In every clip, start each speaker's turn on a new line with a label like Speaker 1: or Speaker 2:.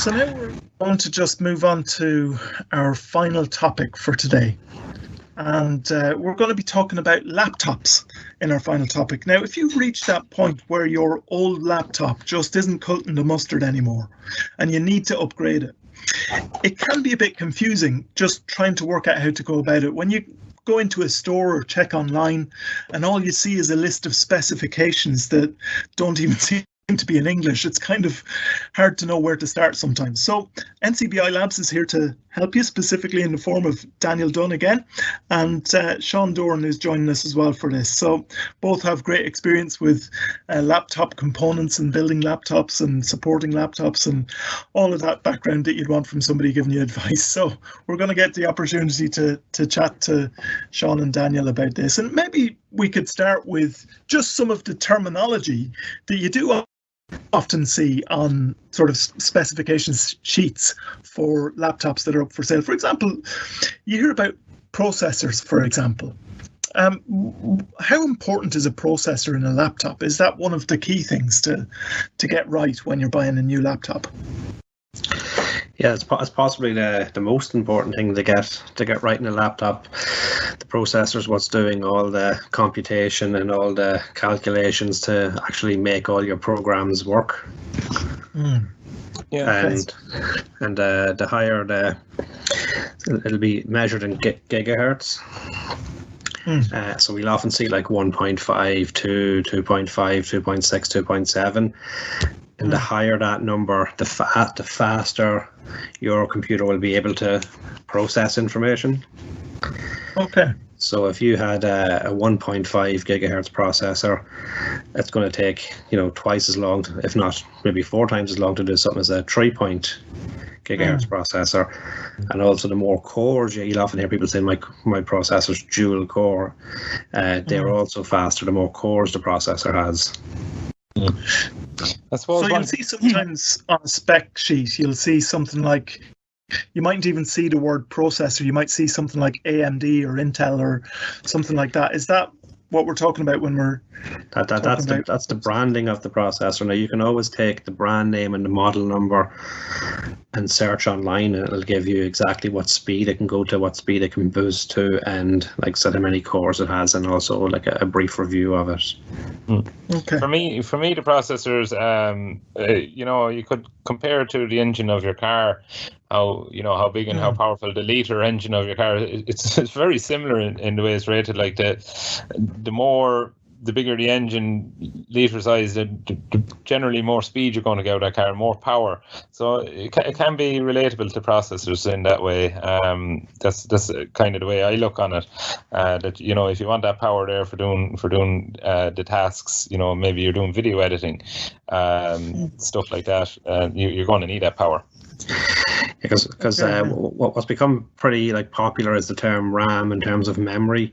Speaker 1: So now we're going to just move on to our final topic for today. And we're going to be talking about laptops in our final topic. Now, if you've reached that point where your old laptop just isn't cutting the mustard anymore and you need to upgrade it, it can be a bit confusing just trying to work out how to go about it. When you go into a store or check online and all you see is a list of specifications that don't even seem to be in English, it's kind of hard to know where to start sometimes. So NCBI Labs is here to help you, specifically in the form of Daniel Dunn again, and Sean Doran is joining us as well for this. So both have great experience with laptop components and building laptops and supporting laptops and all of that background that you'd want from somebody giving you advice. So we're going to get the opportunity to chat to Sean and Daniel about this. And maybe we could start with just some of the terminology that you do often see on sort of specifications sheets for laptops that are up for sale. For example, you hear about processors, for example. How important is a processor in a laptop? Is that one of the key things to get right when you're buying a new laptop?
Speaker 2: Yeah, it's possibly the most important thing to get right in a laptop. The processor is what's doing all the computation and all the calculations to actually make all your programs work.
Speaker 3: Yeah,
Speaker 2: and the higher it'll be measured in gigahertz. So we'll often see like 1.5, 2, 2.5, 2.6, 2.7. And the higher that number, the faster your computer will be able to process information.
Speaker 1: Okay.
Speaker 2: So if you had a 1.5 gigahertz processor, it's going to take twice as long, if not maybe 4 times as long, to do something as a 3 gigahertz processor. And also the more cores, you'll often hear people say my processor's dual core. They're also faster the more cores the processor has.
Speaker 1: I suppose so you'll see sometimes on a spec sheet, you'll see something like, you mightn't even see the word processor, you might see something like AMD or Intel or something like that. Is that what we're talking about when we're
Speaker 2: that's the branding of the processor? Now you can always take the brand name and the model number and search online, and it'll give you exactly what speed it can go to, what speed it can boost to, and like so how many cores it has, and also like a brief review of it.
Speaker 3: Okay. For me, the processors, you could compare it to the engine of your car. How big and how powerful the liter engine of your car. It's very similar in the way it's rated. Like the bigger the engine, liter size, the generally more speed you're going to get out of that car, more power. So it can be relatable to processors in that way. That's kind of the way I look on it. That if you want that power there for doing the tasks, maybe you're doing video editing, stuff like that, you're going to need that power.
Speaker 2: Because what's become pretty popular is the term RAM in terms of memory.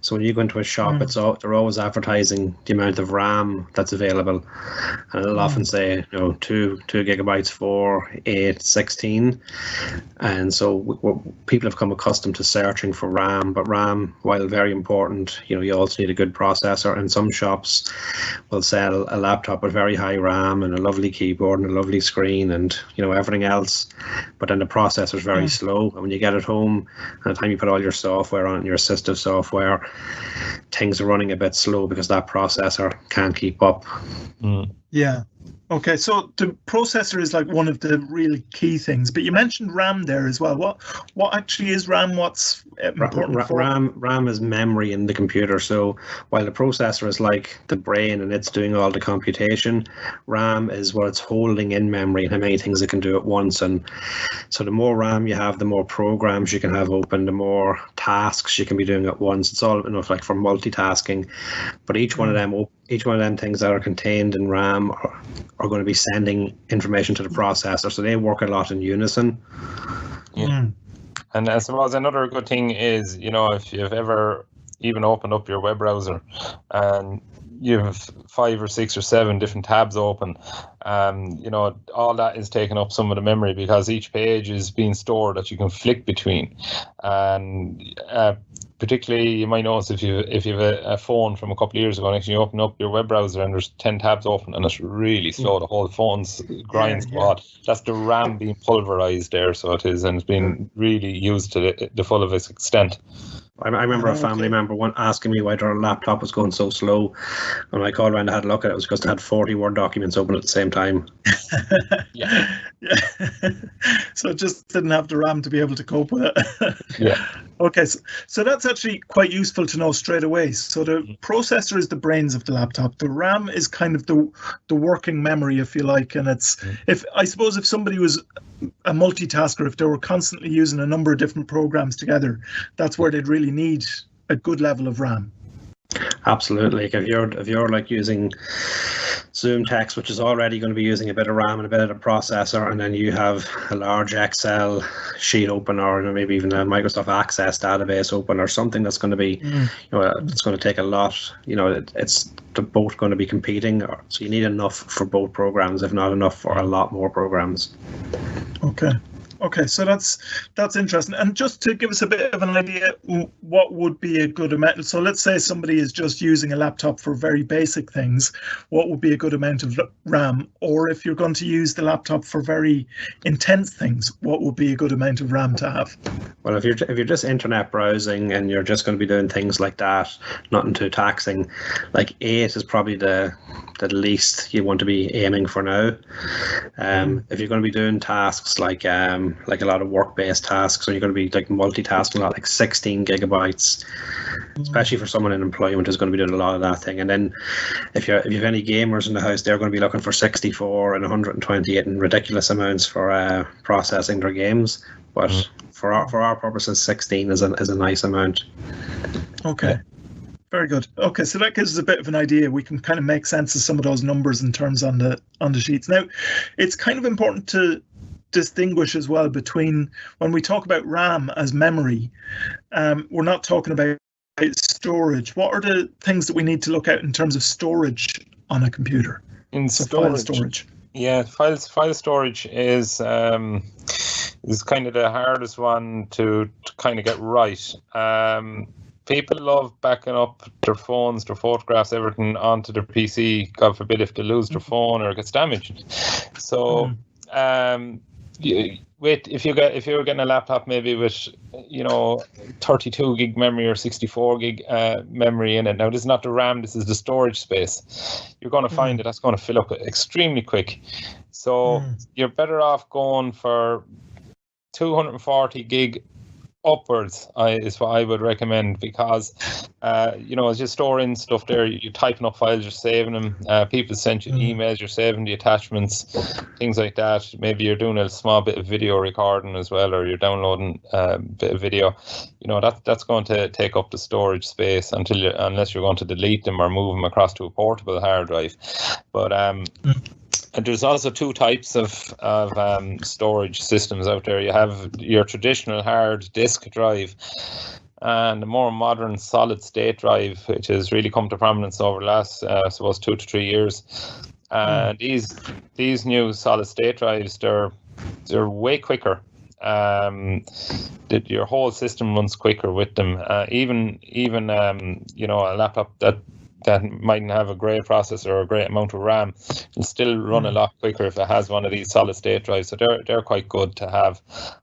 Speaker 2: So when you go into a shop, they're always advertising the amount of RAM that's available, and it'll often say 2 gigabytes, 4, 8, 16, and so people have come accustomed to searching for RAM. But RAM, while very important, you also need a good processor, and some shops will sell a laptop with very high RAM and a lovely keyboard and a lovely screen and everything else. But then the processor is very slow, and when you get it home, and the time you put all your software on it, your assistive software, things are running a bit slow because that processor can't keep up.
Speaker 1: Yeah. Okay, so the processor is like one of the really key things, but you mentioned RAM there as well. What actually is RAM? What's important for
Speaker 2: RAM is memory in the computer. So while the processor is like the brain and it's doing all the computation, RAM is what it's holding in memory and how many things it can do at once. And so the more RAM you have, the more programs you can have open, the more tasks you can be doing at once. It's all enough like for multitasking, but each one of them things that are contained in RAM are going to be sending information to the processor, so they work a lot in unison.
Speaker 3: And I suppose another good thing is, if you've ever even opened up your web browser and you have 5 or 6 or 7 different tabs open. You know, all that is taking up some of the memory because each page is being stored that you can flick between. And particularly, you might notice if you have a phone from a couple of years ago, and actually you open up your web browser and there's 10 tabs open, and it's really slow. The whole phone's grinds hot. That's the RAM being pulverized there, so it is, and it's been really used to the full of its extent.
Speaker 2: I remember a family member asking me why their laptop was going so slow. And when I called around and had a look at it, it was because they had 40 Word documents open at the same time.
Speaker 1: Yeah. So it just didn't have the RAM to be able to cope with it.
Speaker 3: Yeah.
Speaker 1: Okay, so that's actually quite useful to know straight away. So the processor is the brains of the laptop. The RAM is kind of the working memory, if you like. And it's if somebody was a multitasker, if they were constantly using a number of different programs together, that's where they'd really need a good level of RAM.
Speaker 2: Absolutely. If you're like using Zoom Text, which is already going to be using a bit of RAM and a bit of the processor, and then you have a large Excel sheet open, or maybe even a Microsoft Access database open, or something that's going to be, it's going to take a lot. They're both going to be competing, so you need enough for both programs, if not enough for a lot more programs. Okay, so that's interesting. And just to give us a bit of an idea, what would be a good amount? So let's say somebody is just using a laptop for very basic things. What would be a good amount of RAM? Or if you're going to use the laptop for very intense things, what would be a good amount of RAM to have? Well, if you're just internet browsing and you're just going to be doing things like that, nothing too taxing, like 8 is probably the least you want to be aiming for now. If you're going to be doing tasks like a lot of work-based tasks, or you're going to be like multitasking a lot, like 16 gigabytes, especially for someone in employment who's going to be doing a lot of that thing. And then if you have any gamers in the house, they're going to be looking for 64 and 128 and ridiculous amounts for processing their games. But for our purposes, 16 is a nice amount.
Speaker 1: Okay. Very good. Okay, so that gives us a bit of an idea. We can kind of make sense of some of those numbers and terms on the sheets. Now, it's kind of important to distinguish as well between when we talk about RAM as memory, we're not talking about storage. What are the things that we need to look at in terms of storage on a computer?
Speaker 3: File storage. Yeah, file storage is kind of the hardest one to kind of get right. People love backing up their phones, their photographs, everything onto their PC. God forbid if they lose their phone or it gets damaged. So, if you're getting a laptop maybe with 32 gig memory or 64 gig memory in it. Now this is not the RAM, this is the storage space. You're going to find that's going to fill up extremely quick. So you're better off going for 240 gig upwards is what I would recommend, because as you're storing stuff there, you're typing up files, you're saving them, people send you emails, you're saving the attachments, things like that. Maybe you're doing a small bit of video recording as well, or you're downloading a bit of video. That's going to take up the storage space unless you're going to delete them or move them across to a portable hard drive. But and there's also two types of storage systems out there. You have your traditional hard disk drive and the more modern solid state drive, which has really come to prominence over the last, I suppose, 2 to 3 years. And these new solid state drives, they're way quicker. Your whole system runs quicker with them. Even a laptop that mightn't have a great processor or a great amount of RAM, will still run a lot quicker if it has one of these solid state drives. So they're quite good to have.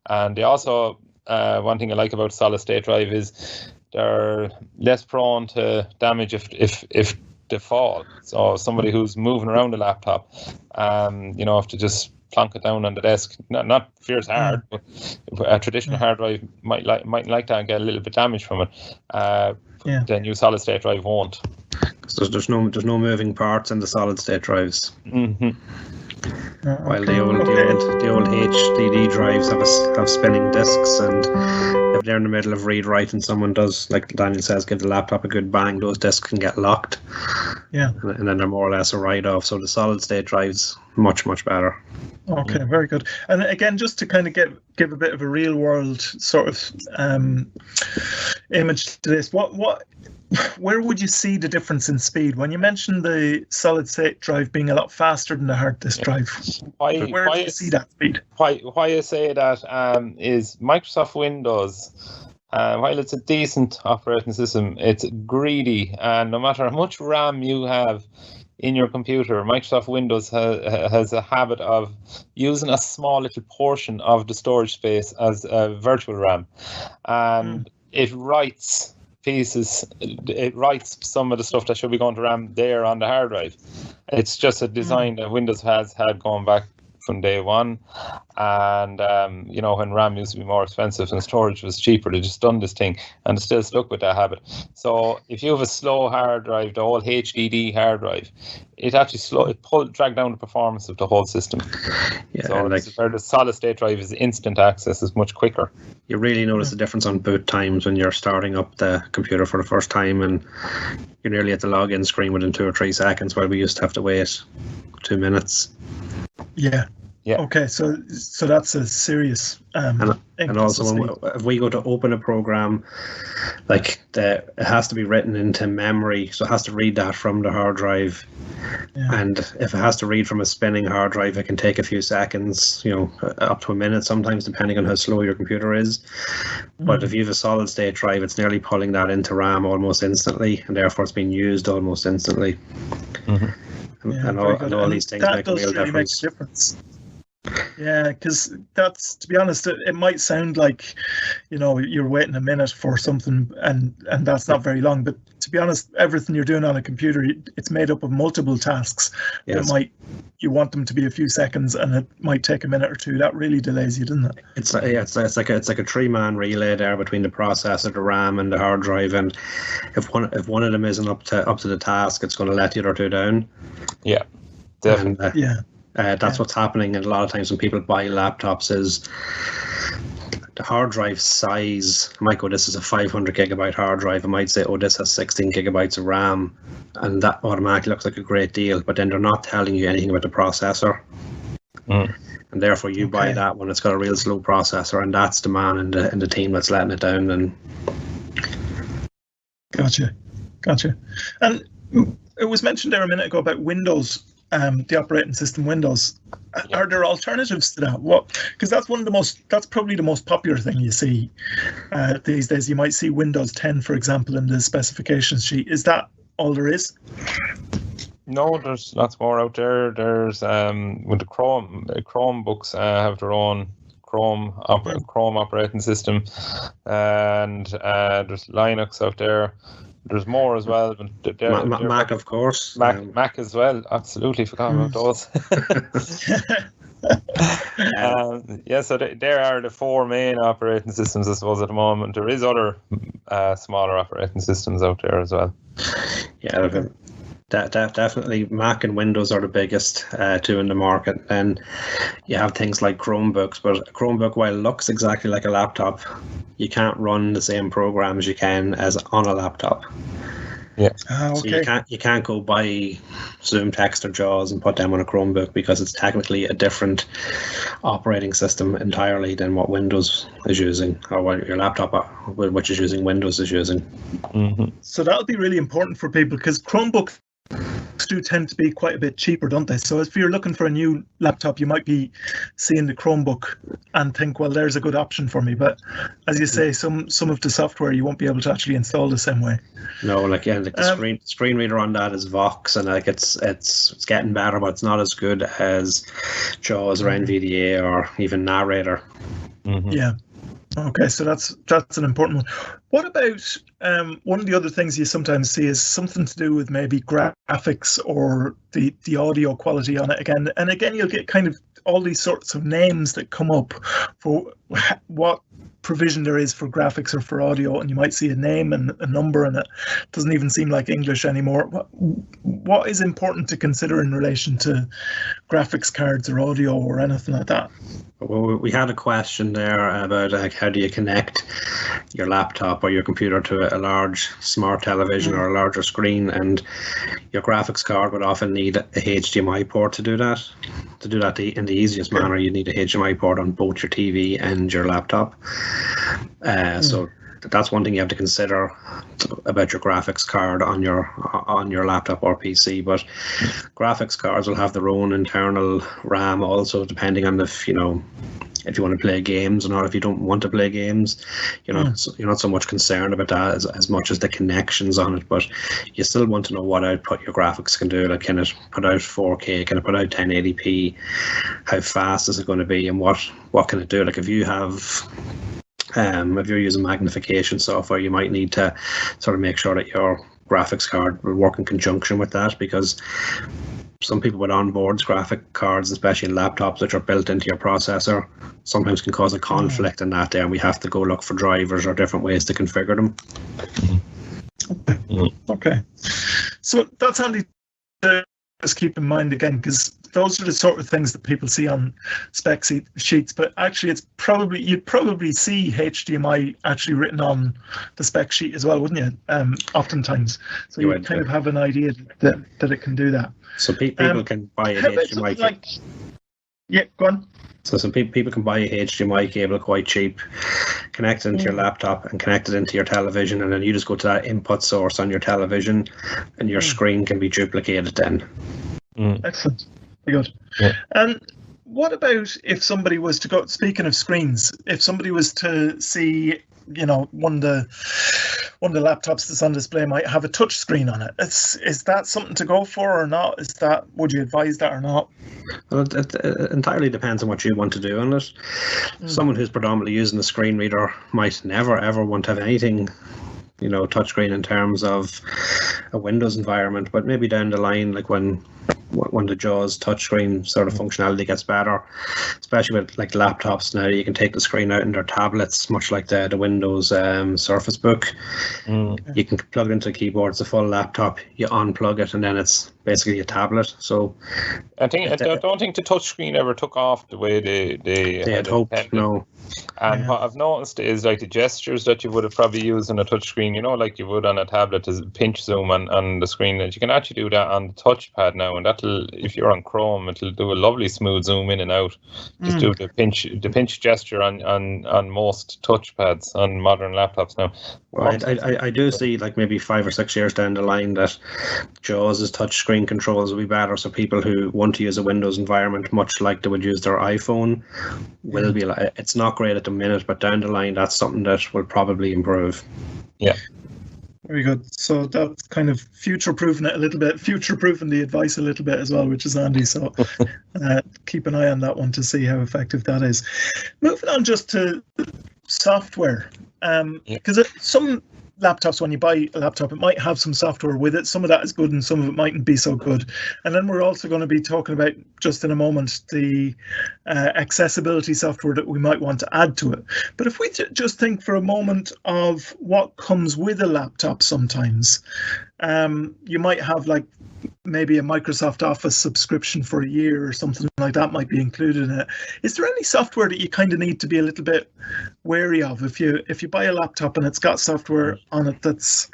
Speaker 3: And they also, one thing I like about solid state drive is they're less prone to damage if they fall. So somebody who's moving around a laptop, if they just plonk it down on the desk, not fierce hard, but a traditional hard drive might like that and get a little bit damage from it. The new solid state drive won't.
Speaker 2: So there's no moving parts in the solid state drives. While the old HDD drives have spinning disks, and if they're in the middle of read write and someone does, like Daniel says, give the laptop a good bang, those disks can get locked. Yeah. And then they're more or less a write off. So the solid state drives much better.
Speaker 1: Okay, very good. And again, just to kind of give a bit of a real world sort of image to this, where would you see the difference in speed? When you mentioned the solid state drive being a lot faster than the hard disk drive, where do you see that speed?
Speaker 3: Why I say that is Microsoft Windows, while it's a decent operating system, it's greedy, and no matter how much RAM you have in your computer, Microsoft Windows has a habit of using a small little portion of the storage space as virtual RAM, and it writes pieces. It writes some of the stuff that should be going to RAM there on the hard drive. It's just a design that Windows has had going back from day one, and when RAM used to be more expensive and storage was cheaper, they just done this thing, and it's still stuck with that habit. So if you have a slow hard drive, the whole HDD hard drive, it actually drag down the performance of the whole system.
Speaker 2: Yeah,
Speaker 3: so where the solid state drive is instant access, is much quicker.
Speaker 2: You really notice the difference on boot times when you're starting up the computer for the first time, and you're nearly at the login screen within 2 or 3 seconds, while we used to have to wait 2 minutes.
Speaker 1: Yeah.
Speaker 3: Yeah.
Speaker 1: Okay, so that's a serious
Speaker 2: and also if we go to open a program, like it has to be written into memory, so it has to read that from the hard drive. Yeah. And if it has to read from a spinning hard drive, it can take a few seconds, up to a minute sometimes, depending on how slow your computer is. But if you have a solid state drive, it's nearly pulling that into RAM almost instantly, and therefore it's being used almost instantly. And all these things make a real difference.
Speaker 1: Make a difference. Yeah, because that's, to be honest, it might sound like, you're waiting a minute for something, and that's not very long. But to be honest, everything you're doing on a computer, it's made up of multiple tasks. Yes. You want them to be a few seconds, and it might take a minute or two. That really delays you, doesn't it?
Speaker 2: It's like a 3-man relay there between the processor, the RAM, and the hard drive. And if one of them isn't up to the task, it's going to let the other two down.
Speaker 3: Yeah, definitely.
Speaker 2: That's what's happening, and a lot of times when people buy laptops is the hard drive size. I might go, this is a 500 gigabyte hard drive. I might say, this has 16 gigabytes of RAM, and that automatically looks like a great deal, but then they're not telling you anything about the processor. And therefore you buy that when it's got a real slow processor, and that's the man in the team that's letting it down. And
Speaker 1: Gotcha. And it was mentioned there a minute ago about Windows. The operating system Windows. Are there alternatives to that? Because that's probably the most popular thing you see these days. You might see Windows 10, for example, in the specifications sheet. Is that all there is?
Speaker 3: No, there's lots more out there. There's with the Chromebooks have their own Chrome operating system, and there's Linux out there. There's more as well. But
Speaker 2: Mac, of course.
Speaker 3: Mac as well. Absolutely forgot about those. So there are the 4 main operating systems, I suppose, at the moment. There is other smaller operating systems out there as well.
Speaker 2: Yeah, definitely Mac and Windows are the biggest two in the market. And you have things like Chromebooks, but a Chromebook, while it looks exactly like a laptop, you can't run the same programs you can as on a laptop.
Speaker 3: Yeah.
Speaker 1: Okay.
Speaker 2: So you can't go buy Zoom Text or JAWS and put them on a Chromebook, because it's technically a different operating system entirely than what Windows is using, or what your laptop, which is using Windows, is using.
Speaker 1: So that'll be really important for people, because Chromebooks do tend to be quite a bit cheaper, don't they? So if you're looking for a new laptop, you might be seeing the Chromebook and think, well, there's a good option for me. But as you say, some of the software you won't be able to actually install the same way.
Speaker 2: No, the screen reader on that is Vox, and it's getting better, but it's not as good as JAWS or NVDA or even Narrator.
Speaker 1: Yeah. Okay, so that's an important one. What about one of the other things you sometimes see is something to do with maybe graphics or the audio quality on it again. And again, you'll get kind of all these sorts of names that come up for what provision there is for graphics or for audio, and you might see a name and a number, and it doesn't even seem like English anymore. What is important to consider in relation to graphics cards or audio or anything like that?
Speaker 2: Well, we had a question there about how do you connect your laptop or your computer to a large smart television or a larger screen, and your graphics card would often need a HDMI port to do that. To do that in the easiest manner, you need a HDMI port on both your TV and your laptop. So that's one thing you have to consider about your graphics card on your laptop or PC. But graphics cards will have their own internal RAM also, depending on if you want to play games or not. If you don't want to play games, you're not so much concerned about that as much as the connections on it. But you still want to know what output your graphics can do. Like, can it put out 4K? Can it put out 1080p? How fast is it going to be? And what can it do? Like, if you have if you're using magnification software, you might need to sort of make sure that your graphics card will work in conjunction with that, because some people with onboard graphic cards, especially in laptops which are built into your processor, sometimes can cause a conflict in that there, and we have to go look for drivers or different ways to configure them.
Speaker 1: Okay. So that's handy to just keep in mind again, because those are the sort of things that people see on spec sheets, but actually you'd probably see HDMI actually written on the spec sheet as well, wouldn't you? Oftentimes. So you would kind of have an idea that it can do that.
Speaker 2: So people can buy a HDMI cable.
Speaker 1: Yeah, go on.
Speaker 2: So some people can buy a HDMI cable quite cheap, connect it into your laptop and connect it into your television, and then you just go to that input source on your television and your screen can be duplicated then.
Speaker 1: Excellent. Very good. Yeah. And what about if somebody was to go, speaking of screens, if somebody was to see, one of the laptops that's on display might have a touch screen on it. Is that something to go for or not? Would you advise that or not?
Speaker 2: Well, it entirely depends on what you want to do on it. Someone who's predominantly using a screen reader might never ever want to have anything touchscreen in terms of a Windows environment, but maybe down the line, like when the JAWS touchscreen sort of functionality gets better, especially with like laptops now, you can take the screen out in their tablets, much like the Windows Surface Book. You can plug it into the keyboard. It's a full laptop. You unplug it, and then it's basically a tablet. So
Speaker 3: I don't think the touchscreen ever took off the way they
Speaker 2: had hoped. No.
Speaker 3: And what I've noticed is like the gestures that you would have probably used on a touchscreen, like you would on a tablet, is pinch zoom on the screen. That you can actually do that on the touchpad now, and that'll, if you're on Chrome, it'll do a lovely smooth zoom in and out. Just do the pinch gesture on most touchpads on modern laptops now.
Speaker 2: Right. I do see, like, maybe 5 or 6 years down the line that JAWS' touchscreen controls will be better. So people who want to use a Windows environment, much like they would use their iPhone, will be like, it's not great at the minute, but down the line, that's something that will probably improve.
Speaker 3: Yeah.
Speaker 1: Very good. So that's kind of future-proofing it a little bit, future-proofing the advice a little bit as well, which is handy. So keep an eye on that one to see how effective that is. Moving on just to software, because some laptops, when you buy a laptop, it might have some software with it. Some of that is good and some of it mightn't be so good. And then we're also going to be talking about, just in a moment, the accessibility software that we might want to add to it. But if we just think for a moment of what comes with a laptop sometimes, you might have like maybe a Microsoft Office subscription for a year or something like that might be included in it. Is there any software that you kind of need to be a little bit wary of if you buy a laptop and it's got software on it is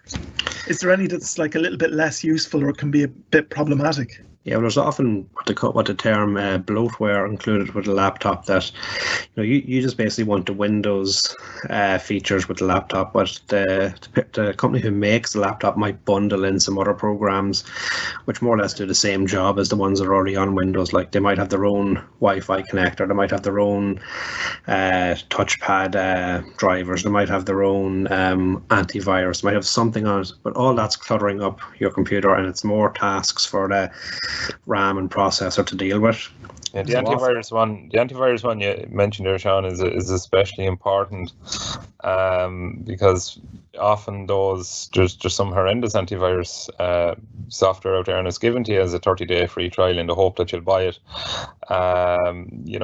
Speaker 1: there any that's like a little bit less useful or can be a bit problematic?
Speaker 2: Yeah, well, there's often what the term bloatware included with a laptop, that you just basically want the Windows features with the laptop, but the company who makes the laptop might bundle in some other programs which more or less do the same job as the ones that are already on Windows. Like, they might have their own Wi-Fi connector, they might have their own touchpad drivers, they might have their own antivirus, they might have something on it, but all that's cluttering up your computer, and it's more tasks for the RAM and processor to deal with.
Speaker 3: Yeah, the antivirus one you mentioned there, Sean, is especially important because often there's some horrendous antivirus software out there, and it's given to you as a 30-day free trial in the hope that you'll buy it. And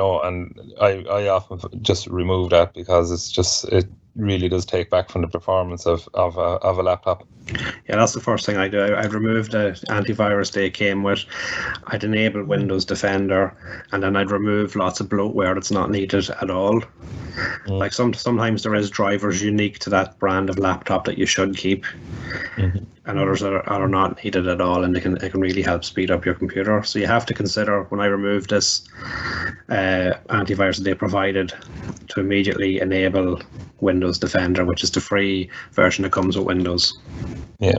Speaker 3: I often just remove that because it really does take back from the performance of a laptop.
Speaker 2: Yeah, that's the first thing I do. I'd remove the antivirus they came with. I'd enable Windows Defender, and then I'd remove lots of bloatware that's not needed at all. Like sometimes there is drivers unique to that brand of laptop that you should keep, and others that are not needed at all, and they can really help speed up your computer. So you have to consider, when I removed this antivirus that they provided, to immediately enable Windows Defender, which is the free version that comes with Windows.
Speaker 3: Yeah.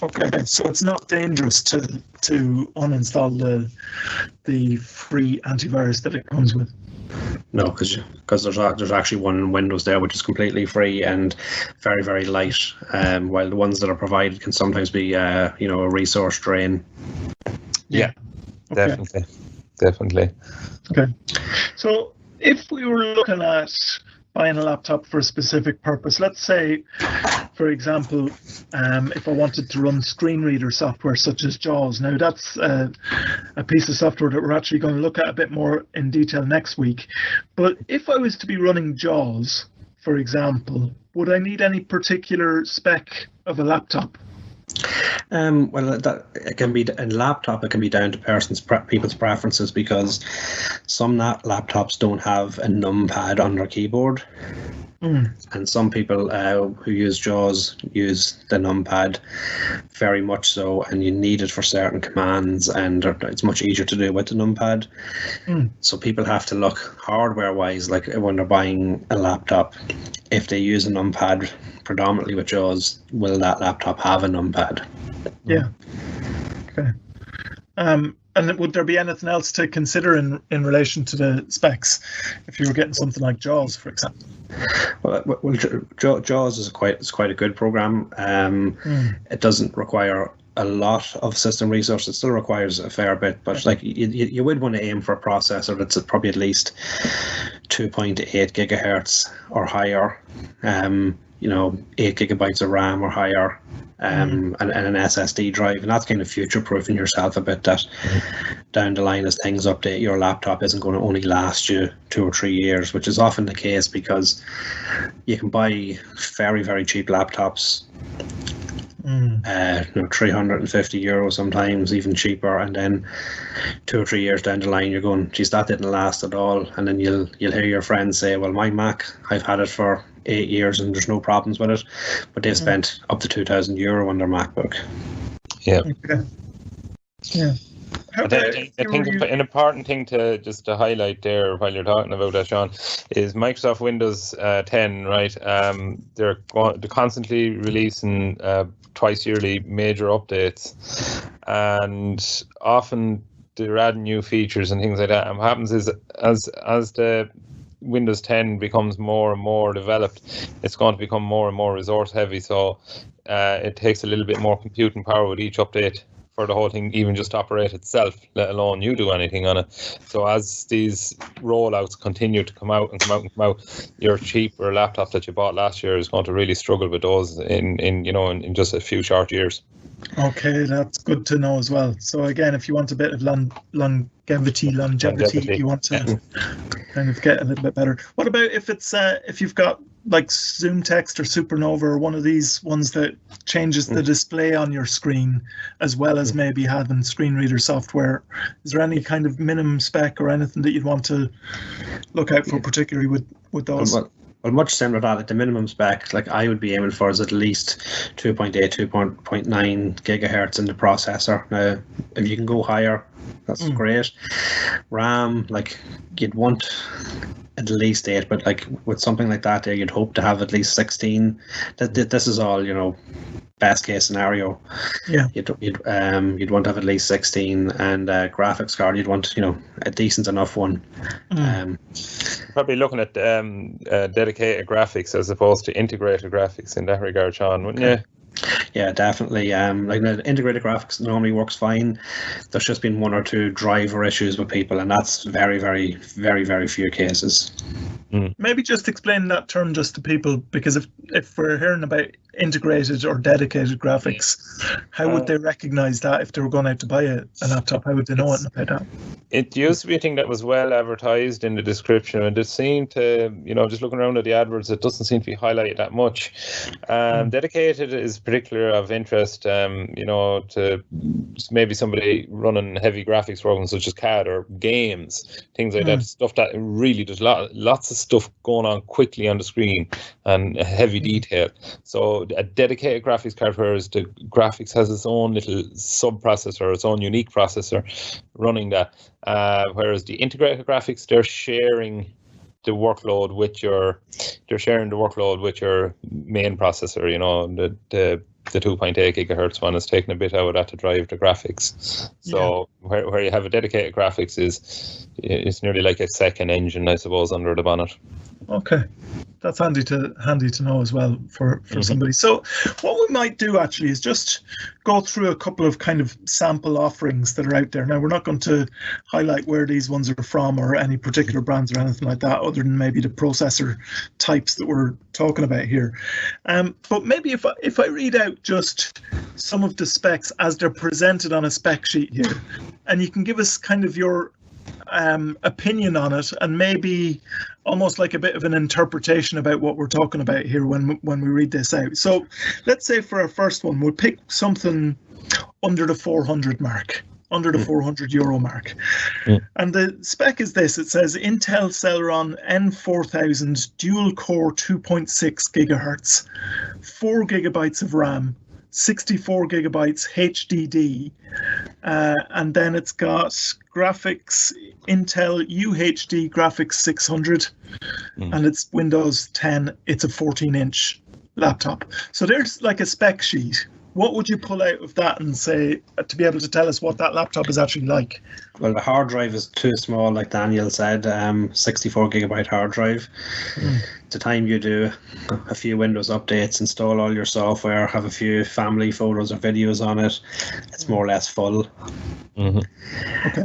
Speaker 1: Okay, so it's not dangerous to uninstall the free antivirus that it comes with.
Speaker 2: No, because there's actually one in Windows there which is completely free and very, very light, while the ones that are provided can sometimes be a resource drain.
Speaker 3: Yeah,
Speaker 1: Okay.
Speaker 3: Definitely.
Speaker 1: Okay. So if we were looking at buying a laptop for a specific purpose, let's say, for example, if I wanted to run screen reader software such as JAWS. Now, that's a piece of software that we're actually going to look at a bit more in detail next week. But if I was to be running JAWS, for example, would I need any particular spec of a laptop?
Speaker 2: Well, that it can be in laptop. It can be down to people's preferences, because some laptops don't have a numpad on their keyboard, and some people who use JAWS use the numpad very much so, and you need it for certain commands, and it's much easier to do with the numpad. So people have to look hardware-wise, like when they're buying a laptop, if they use a numpad predominantly with JAWS, will that laptop have a numpad?
Speaker 1: Yeah. Okay. And would there be anything else to consider in relation to the specs if you were getting something like JAWS, for example?
Speaker 2: Well, JAWS is quite a good program. It doesn't require a lot of system resources. It still requires a fair bit, but like you would want to aim for a processor that's probably at least 2.8 gigahertz or higher. 8 gigabytes of RAM or higher, and an SSD drive, and that's kind of future-proofing yourself a bit, that down the line as things update, your laptop isn't going to only last you 2 or 3 years, which is often the case, because you can buy very, very cheap laptops, 350 euros sometimes, even cheaper, and then 2 or 3 years down the line you're going, geez, that didn't last at all, and then you'll hear your friends say, well, my Mac, I've had it for 8 years and there's no problems with it, but they've spent up to €2,000 on their MacBook.
Speaker 3: Yeah.
Speaker 1: Okay. Yeah.
Speaker 3: I think an important thing to highlight there while you're talking about that, Sean, is Microsoft Windows 10, right? They're constantly releasing twice yearly major updates, and often they're adding new features and things like that. And what happens is, as the Windows 10 becomes more and more developed, it's going to become more and more resource heavy. So it takes a little bit more computing power with each update for the whole thing even just to operate itself, let alone you do anything on it. So as these rollouts continue to come out, your cheaper laptop that you bought last year is going to really struggle with those in just a few short years.
Speaker 1: Okay, that's good to know as well. So again, if you want a bit of longevity, you want to kind of get a little bit better. What about if you've got like Zoom Text or Supernova or one of these ones that changes the display on your screen, as well as maybe having screen reader software? Is there any kind of minimum spec or anything that you'd want to look out for, particularly with those?
Speaker 2: Well, much similar to that, like the minimum spec, like I would be aiming for is at least 2.8, 2.9 gigahertz in the processor. Now, if you can go higher, that's great. RAM, like you'd want at least 8, but like with something like that, you'd hope to have at least 16. This is all, best case scenario.
Speaker 1: Yeah.
Speaker 2: You'd want to have at least 16, and graphics card, you'd want a decent enough one.
Speaker 3: Probably looking at dedicated graphics as opposed to integrated graphics in that regard, Sean, wouldn't you?
Speaker 2: Yeah, definitely. Like the integrated graphics normally works fine. There's just been 1 or 2 driver issues with people, and that's very, very, very, very few cases.
Speaker 1: Maybe just explain that term just to people, because if we're hearing about integrated or dedicated graphics, how would they recognize that if they were going out to buy a laptop? How would they know anything about that?
Speaker 3: It used to be a thing that was well advertised in the description, and it seemed to, just looking around at the adverts, it doesn't seem to be highlighted that much. Dedicated is particularly of interest, to maybe somebody running heavy graphics programs such as CAD or games, things like that, stuff that really does lots of stuff going on quickly on the screen and heavy detail. So a dedicated graphics card, whereas the graphics has its own little sub-processor, its own unique processor running that. Whereas the integrated graphics, they're sharing the workload with your main processor. The 2.8 gigahertz one is taking a bit out of that to drive the graphics. So where you have a dedicated graphics it's nearly like a second engine, I suppose, under the bonnet.
Speaker 1: Okay, that's handy to know as well for somebody. So what we might do actually is just go through a couple of kind of sample offerings that are out there. Now, we're not going to highlight where these ones are from or any particular brands or anything like that, other than maybe the processor types that we're talking about here. But maybe if I read out just some of the specs as they're presented on a spec sheet here, and you can give us kind of your opinion on it, and maybe almost like a bit of an interpretation about what we're talking about here when we read this out. So let's say for our first one, we'll pick something under the 400 mark, under the 400 euro mark. And the spec is this. It says Intel Celeron N4000 dual core 2.6 gigahertz, 4 gigabytes of RAM, 64 gigabytes HDD, and then it's got graphics Intel UHD graphics 600, and it's Windows 10. It's a 14-inch laptop. So there's like a spec sheet. What would you pull out of that and say to be able to tell us what that laptop is actually like?
Speaker 2: Well, the hard drive is too small, like Daniel said, 64 gigabyte hard drive. The time you do a few Windows updates, install all your software, have a few family photos or videos on it, it's more or less full.
Speaker 1: Okay.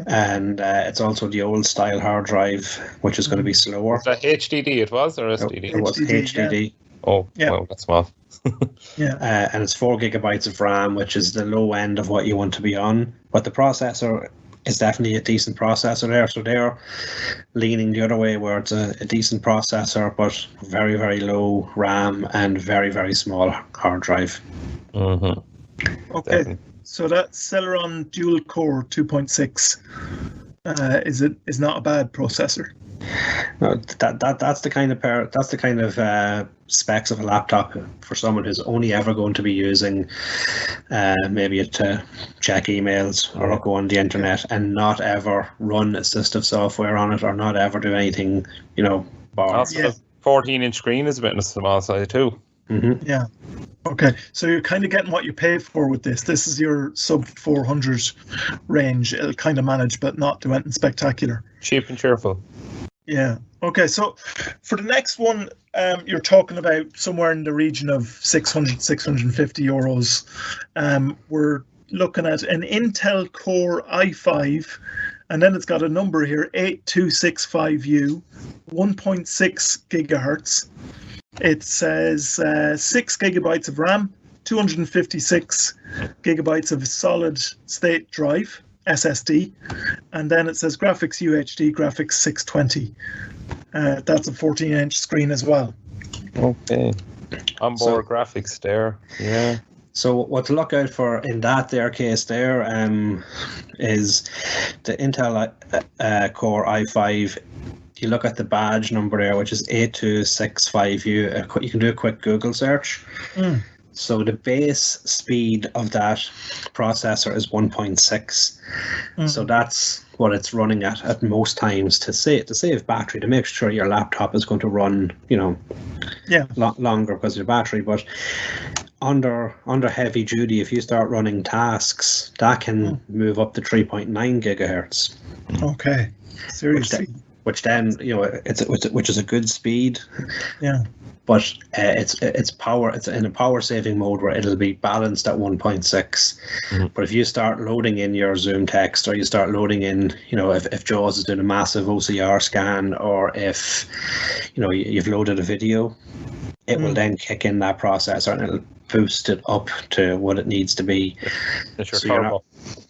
Speaker 2: And it's also the old style hard drive, which is going to be slower.
Speaker 3: Was that HDD it was, or SDD?
Speaker 2: It was HDD.
Speaker 1: Yeah.
Speaker 3: Oh, yeah. Well, that's small.
Speaker 2: And it's 4 gigabytes of RAM, which is the low end of what you want to be on. But the processor is definitely a decent processor there. So they're leaning the other way, where it's a decent processor, but very, very low RAM and very, very small hard drive.
Speaker 1: Okay.
Speaker 3: Definitely.
Speaker 1: So that Celeron dual core 2.6 is not a bad processor.
Speaker 2: No, that's the kind of specs of a laptop for someone who's only ever going to be using maybe it to check emails or go on the internet and not ever run assistive software on it or not ever do anything,
Speaker 3: Also, the 14-inch screen is a bit on the small side too.
Speaker 1: Yeah. Okay. So you're kind of getting what you pay for with this. This is your sub 400 range. It'll kind of manage, but not do anything spectacular.
Speaker 3: Cheap and cheerful.
Speaker 1: Yeah. Okay. So for the next one, you're talking about somewhere in the region of 600, 650 euros. We're looking at an Intel Core i5, and then it's got a number here, 8265U, 1.6 gigahertz. It says 6 gigabytes of RAM, 256 gigabytes of solid state drive, SSD, and then it says graphics UHD, graphics 620. That's a 14-inch screen as well.
Speaker 3: Okay. Onboard graphics there. Yeah.
Speaker 2: So what to look out for in that there case there is the Intel Core i5. You look at the badge number there, which is 8265U. You can do a quick Google search. So the base speed of that processor is 1.6. So that's what it's running at most times to save battery, to make sure your laptop is going to run, longer because of your battery. But under heavy duty, if you start running tasks, that can move up to 3.9 gigahertz.
Speaker 1: Okay, seriously.
Speaker 2: Which then which is a good speed.
Speaker 1: Yeah.
Speaker 2: But it's power. It's in a power saving mode where it'll be balanced at 1.6. But if you start loading in your Zoom text, or you start loading in, if JAWS is doing a massive OCR scan, or if you've loaded a video, it will then kick in that processor and it'll boost it up to what it needs to be.
Speaker 3: It's your turbo.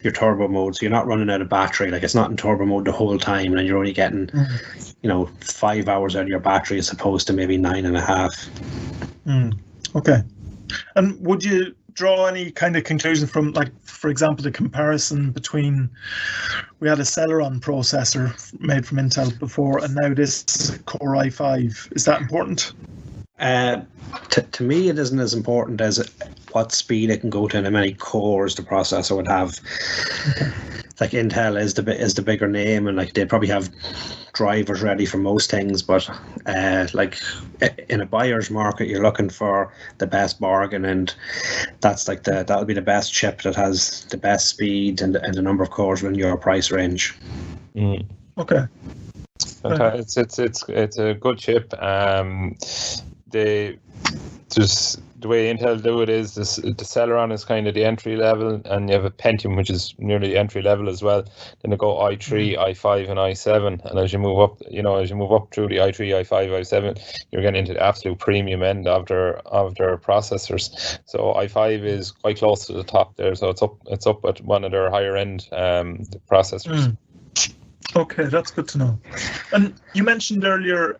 Speaker 2: your turbo mode, so you're not running out of battery. Like, it's not in turbo mode the whole time, and you're only getting 5 hours out of your battery as opposed to maybe 9.5.
Speaker 1: Okay. And would you draw any kind of conclusion from, like, for example, the comparison between, we had a Celeron processor made from Intel before, and now this Core i5? Is that important?
Speaker 2: To me, it isn't as important as what speed it can go to and how many cores the processor would have.
Speaker 1: Okay.
Speaker 2: Like, Intel is the bigger name, and like they probably have drivers ready for most things, but like in a buyer's market, you're looking for the best bargain, and that's like that'll be the best chip that has the best speed and the number of cores within your price range.
Speaker 1: Okay.
Speaker 3: It's a good chip. The way Intel do it is the Celeron is kind of the entry level, and you have a Pentium, which is nearly the entry level as well. Then they go i3, i5, and i7, and as you move up, through the i3, i5, i7, you're getting into the absolute premium end of their processors. So i5 is quite close to the top there, so it's up at one of their higher end processors.
Speaker 1: Okay, that's good to know. And you mentioned earlier,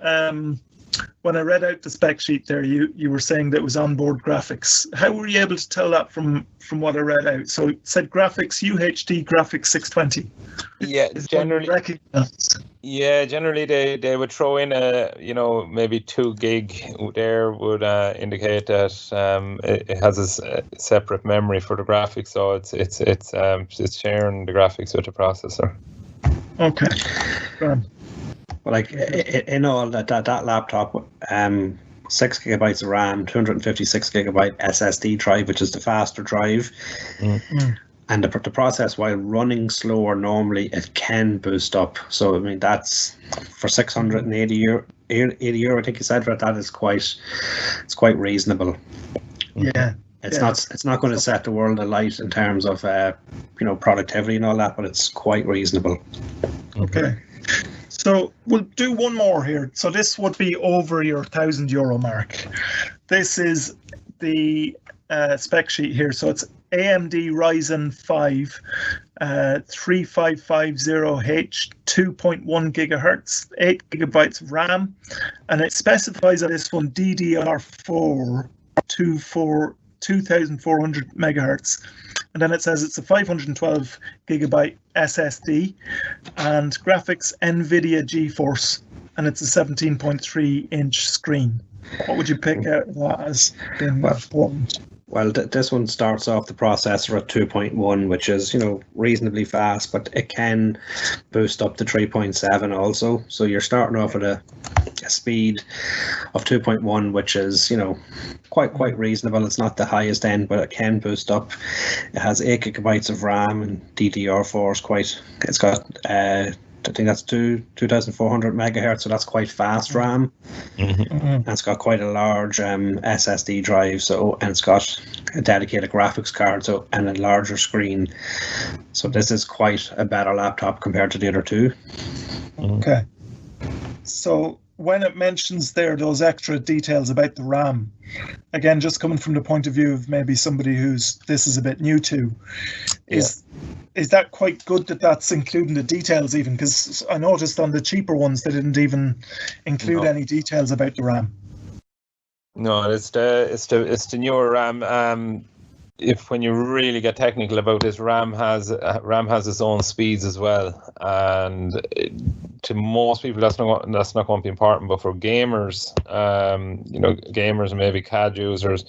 Speaker 1: when I read out the spec sheet there, you were saying that it was onboard graphics. How were you able to tell that from what I read out? So it said graphics, UHD graphics 620.
Speaker 3: Yeah, generally they would throw in maybe 2 gig there would indicate that it has a separate memory for the graphics, so it's sharing the graphics with the processor.
Speaker 1: Okay. Good.
Speaker 2: Well, like in all that laptop, 6 gigabytes of RAM, 256 gigabyte SSD drive, which is the faster drive, and the process, while running slower normally, it can boost up. So I mean, that's for 680 euro. I think you said that is quite reasonable.
Speaker 1: Yeah.
Speaker 2: It's not going to set the world alight in terms of productivity and all that, but it's quite reasonable.
Speaker 1: Okay. So we'll do one more here. So this would be over your €1,000 mark. This is the spec sheet here. So it's AMD Ryzen 5 3550H 2.1 gigahertz, 8 gigabytes of RAM, and it specifies on this one DDR4 2400 megahertz. And then it says it's a 512 gigabyte SSD and graphics NVIDIA GeForce, and it's a 17.3 inch screen. What would you pick out of that as being important?
Speaker 2: Well, this one starts off the processor at 2.1, which is, reasonably fast, but it can boost up to 3.7 also. So you're starting off at a speed of 2.1, which is, quite reasonable. It's not the highest end, but it can boost up. It has 8 gigabytes of RAM, and DDR4 is it's got I think that's 2,400 megahertz, so that's quite fast RAM. And it's got quite a large SSD drive, and it's got a dedicated graphics card, and a larger screen. So this is quite a better laptop compared to the other two.
Speaker 1: Okay. So when it mentions there those extra details about the RAM, again, just coming from the point of view of maybe somebody this is a bit new to, is that quite good that that's including the details even? Because I noticed on the cheaper ones they didn't even include any details about the RAM.
Speaker 3: No, it's the newer RAM. When you really get technical about this, RAM has its own speeds as well, and to most people that's not going to be important. But for gamers, gamers and maybe CAD users,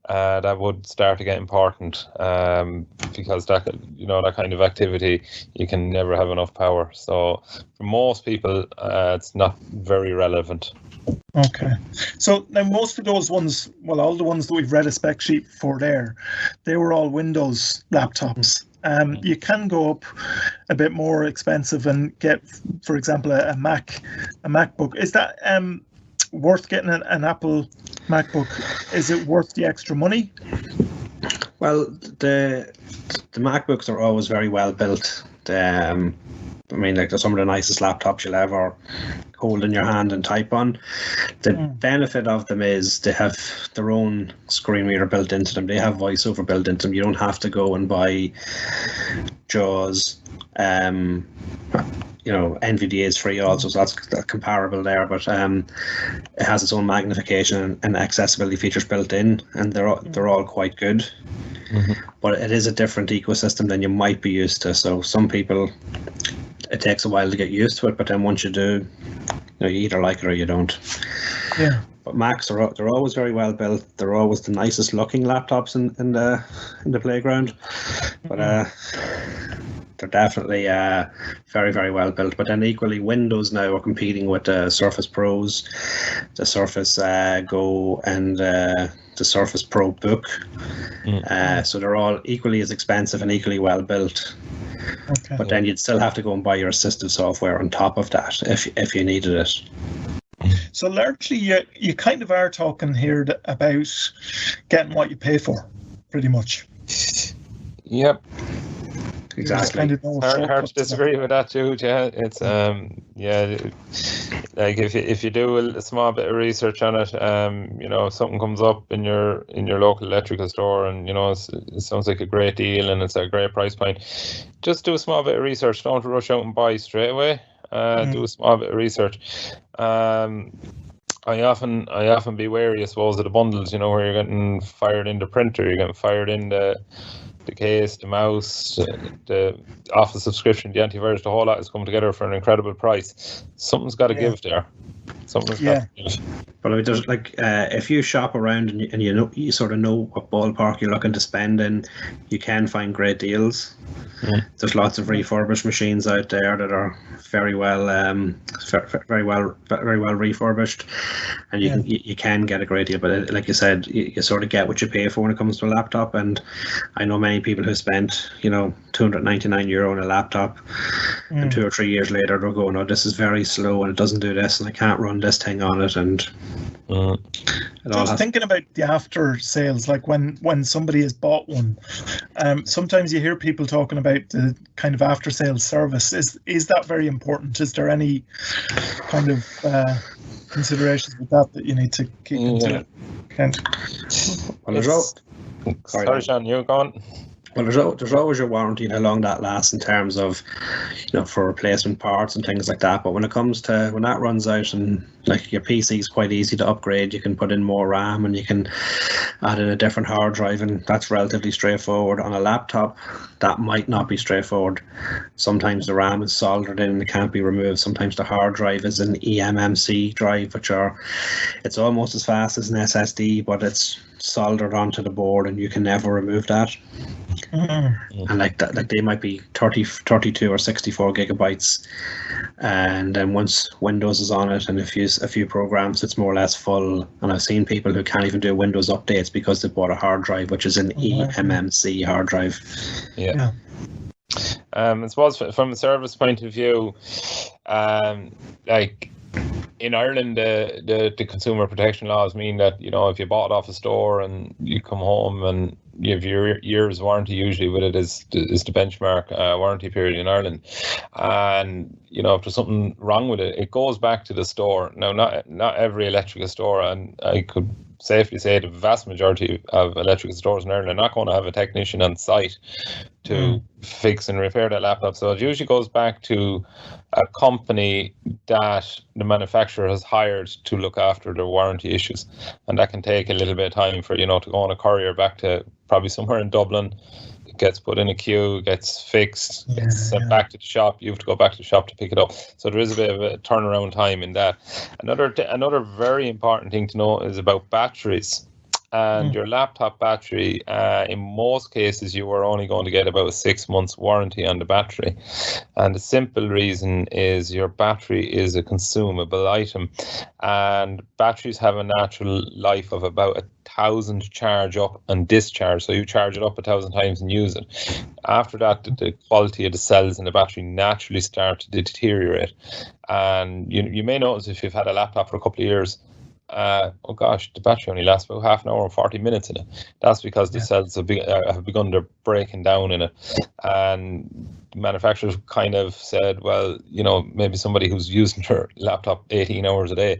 Speaker 3: that would start to get important, because that kind of activity, you can never have enough power. So for most people, it's not very relevant.
Speaker 1: Okay. So now most of those ones, well, all the ones that we've read a spec sheet for there, they were all Windows laptops. You can go up a bit more expensive and get, for example, a MacBook. Is that worth getting an Apple MacBook? Is it worth the extra money?
Speaker 2: Well, the MacBooks are always very well built. I mean, like, they're some of the nicest laptops you'll ever hold in your hand and type on. The benefit of them is they have their own screen reader built into them. They have voiceover built into them. You don't have to go and buy JAWS. NVDA is free also, so that's comparable there, but it has its own magnification and accessibility features built in, and they're all quite good. But it is a different ecosystem than you might be used to. So some people, it takes a while to get used to it, but then once you do, you either like it or you don't.
Speaker 1: Yeah.
Speaker 2: But Macs they're always very well built. They're always the nicest looking laptops in the playground. But they're definitely very, very well built. But then equally, Windows now are competing with the Surface Pros, the Surface Go, and the Surface Pro Book. So they're all equally as expensive and equally well built.
Speaker 1: Okay.
Speaker 2: But then you'd still have to go and buy your assistive software on top of that if you needed it.
Speaker 1: So largely, you kind of are talking here about getting what you pay for, pretty much.
Speaker 3: Yep.
Speaker 2: Exactly.
Speaker 1: Kind of
Speaker 3: Hard to disagree with that too. Yeah, it's like if you do a small bit of research on it, if something comes up in your local electrical store, and it sounds like a great deal and it's a great price point, just do a small bit of research. Don't rush out and buy straight away. Do a small bit of research. I often be wary, I suppose, of the bundles. Where you're getting fired in the printer, you're getting fired in the case, the mouse, the Office subscription, the antivirus, the whole lot is coming together for an incredible price. Something's got to give there. Something's got to give.
Speaker 2: But I mean, there's if you shop around and you sort of know what ballpark you're looking to spend in, you can find great deals. There's lots of refurbished machines out there that are very well refurbished, and you can get a great deal. But like you said, you sort of get what you pay for when it comes to a laptop. And I know many people who spent €299 on a laptop, and 2 or 3 years later they're going, "Oh, this is very slow and it doesn't do this, and I can't run this thing on it." And
Speaker 1: just thinking about the after sales, like when somebody has bought one, sometimes you hear people talking about the kind of after sales service. Is that very important? Is there any kind of considerations with that you need to keep into account?
Speaker 3: Sorry, Sean, you're gone.
Speaker 2: Well, there's always your warranty and how long that lasts in terms of, for replacement parts and things like that. But when that runs out, and like your PC is quite easy to upgrade, you can put in more RAM and you can add in a different hard drive, and that's relatively straightforward. On a laptop, that might not be straightforward. Sometimes the RAM is soldered in and it can't be removed. Sometimes the hard drive is an eMMC drive, it's almost as fast as an SSD, but it's soldered onto the board and you can never remove that. And like they might be 32 or 64 gigabytes, and then once Windows is on it and a few programs, it's more or less full. And I've seen people who can't even do Windows updates because they bought a hard drive which is an eMMC hard drive.
Speaker 3: I suppose from a service point of view, in Ireland, the consumer protection laws mean that if you bought it off a store and you come home and you have your year's warranty, usually with it is the benchmark warranty period in Ireland, and if there's something wrong with it, it goes back to the store. Now, not every electrical store, and I could safely say the vast majority of electrical stores in Ireland are not going to have a technician on site to fix and repair that laptop. So it usually goes back to a company that the manufacturer has hired to look after their warranty issues, and that can take a little bit of time for to go on a courier back to probably somewhere in Dublin. It gets put in a queue, gets fixed, gets sent back to the shop. You have to go back to the shop to pick it up. So there is a bit of a turnaround time in that. Another very important thing to know is about batteries. And your laptop battery, in most cases, you are only going to get about a 6 months warranty on the battery. And the simple reason is your battery is a consumable item. And batteries have a natural life of about 1,000 charge up and discharge. So you charge it up 1,000 times and use it. After that, the quality of the cells in the battery naturally start to deteriorate. And you may notice if you've had a laptop for a couple of years, the battery only lasts about half an hour or 40 minutes in it. That's because the cells have begun to breaking down in it. And the manufacturers kind of said, well, maybe somebody who's using their laptop 18 hours a day,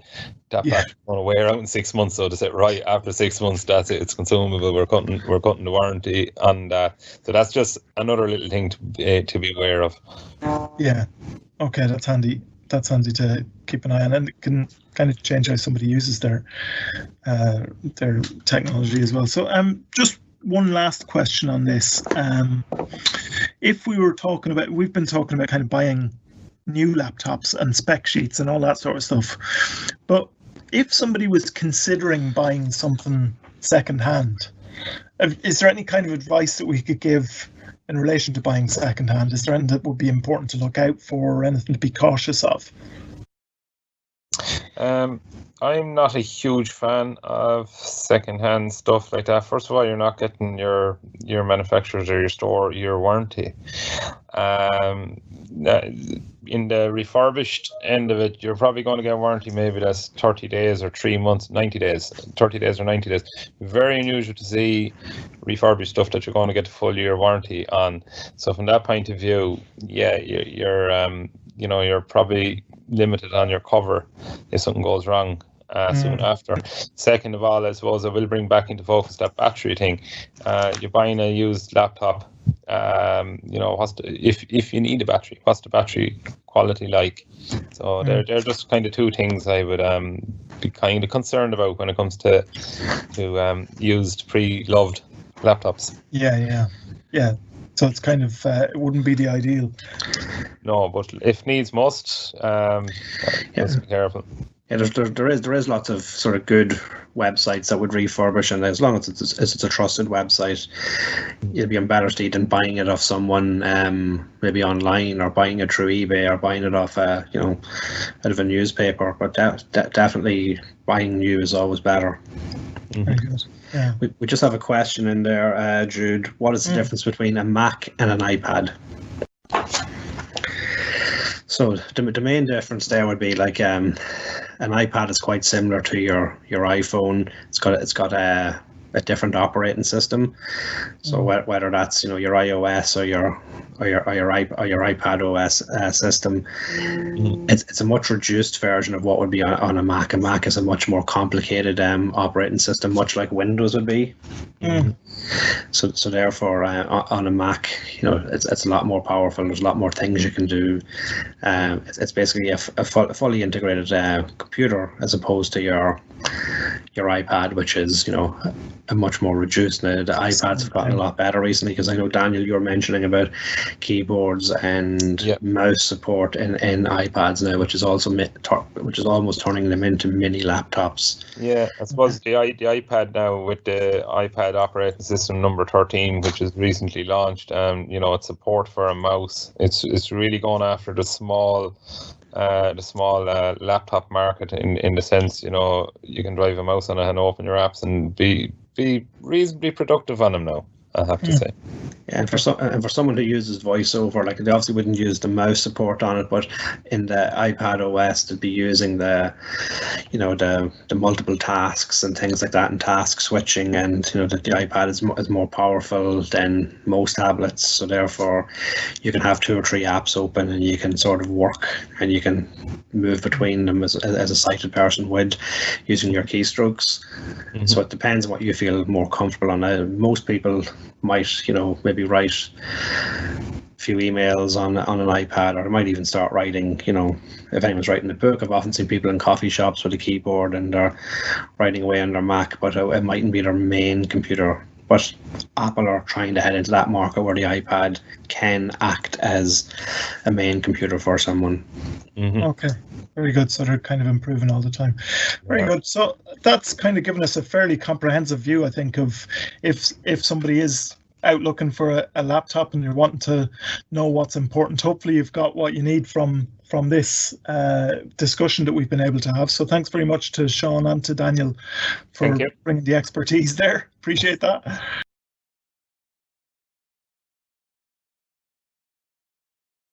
Speaker 3: that battery's going to wear out in 6 months. So they said, right, after 6 months, that's it, it's consumable. We're cutting the warranty on that. So that's just another little thing to be aware of.
Speaker 1: Yeah. Okay, that's handy. That's handy to keep an eye on, and it can kind of change how somebody uses their technology as well. So, just one last question on this. If we were talking about, we've been talking about kind of buying new laptops and spec sheets and all that sort of stuff, but if somebody was considering buying something secondhand, is there any kind of advice that we could give in relation to buying secondhand? Is there anything that would be important to look out for, or anything to be cautious of?
Speaker 3: I'm not a huge fan of secondhand stuff like that. First of all, you're not getting your manufacturer's or your store your warranty. In the refurbished end of it, you're probably going to get a warranty maybe that's 30 days or 3 months, 90 days, 30 days or 90 days. Very unusual to see refurbished stuff that you're going to get a full year warranty on. So from that point of view, yeah, you're probably limited on your cover if something goes wrong soon after. Second of all, I suppose I will bring back into focus that battery thing. You're buying a used laptop. If you need a battery, what's the battery quality like? So they're just kind of two things I would be kind of concerned about when it comes to used pre-loved laptops.
Speaker 1: Yeah. So it's kind of it wouldn't be the ideal.
Speaker 3: No, but if needs must, just be careful.
Speaker 2: Yeah, there is lots of sort of good websites that would refurbish, and as long as it's a trusted website, you'll be in better state than buying it off someone maybe online, or buying it through eBay, or buying it off out of a newspaper. But definitely buying new is always better.
Speaker 1: Very good. Yeah.
Speaker 2: We just have a question in there, Jude. What is the difference between a Mac and an iPad? So the main difference there would be like an iPad is quite similar to your iPhone. It's got a different operating system. So whether that's your iOS or your iPad OS system, it's a much reduced version of what would be on a Mac. A Mac is a much more complicated operating system, much like Windows would be. So therefore, on a Mac, it's a lot more powerful. There's a lot more things you can do. It's basically a fully integrated computer, as opposed to your iPad, which is a much more reduced. Now the iPads have gotten a lot better recently, because I know, Daniel, you were mentioning about keyboards and mouse support in iPads now, which is almost turning them into mini laptops.
Speaker 3: Yeah, I suppose the iPad now, with the iPad operating system number 13, which is recently launched, it's support for a mouse. It's really going after the small laptop market in the sense, you can drive a mouse on it and open your apps and be reasonably productive on them now, I have to say.
Speaker 2: Yeah, and for someone who uses VoiceOver, like, they obviously wouldn't use the mouse support on it, but in the iPad OS, they'd be using the multiple tasks and things like that, and task switching, and the iPad is more powerful than most tablets. So therefore, you can have 2 or 3 apps open, and you can sort of work, and you can move between them as a sighted person would, using your keystrokes. So it depends on what you feel more comfortable on. Most people might, maybe write a few emails on an iPad, or they might even start writing, if anyone's writing a book. I've often seen people in coffee shops with a keyboard, and they're writing away on their Mac, but it mightn't be their main computer. But Apple are trying to head into that market where the iPad can act as a main computer for someone.
Speaker 1: Okay, very good. So they're kind of improving all the time. Very good. So that's kind of given us a fairly comprehensive view, I think, of if somebody is out looking for a laptop and you're wanting to know what's important. Hopefully you've got what you need from this discussion that we've been able to have. So thanks very much to Sean and to Daniel for bringing the expertise there. Appreciate that.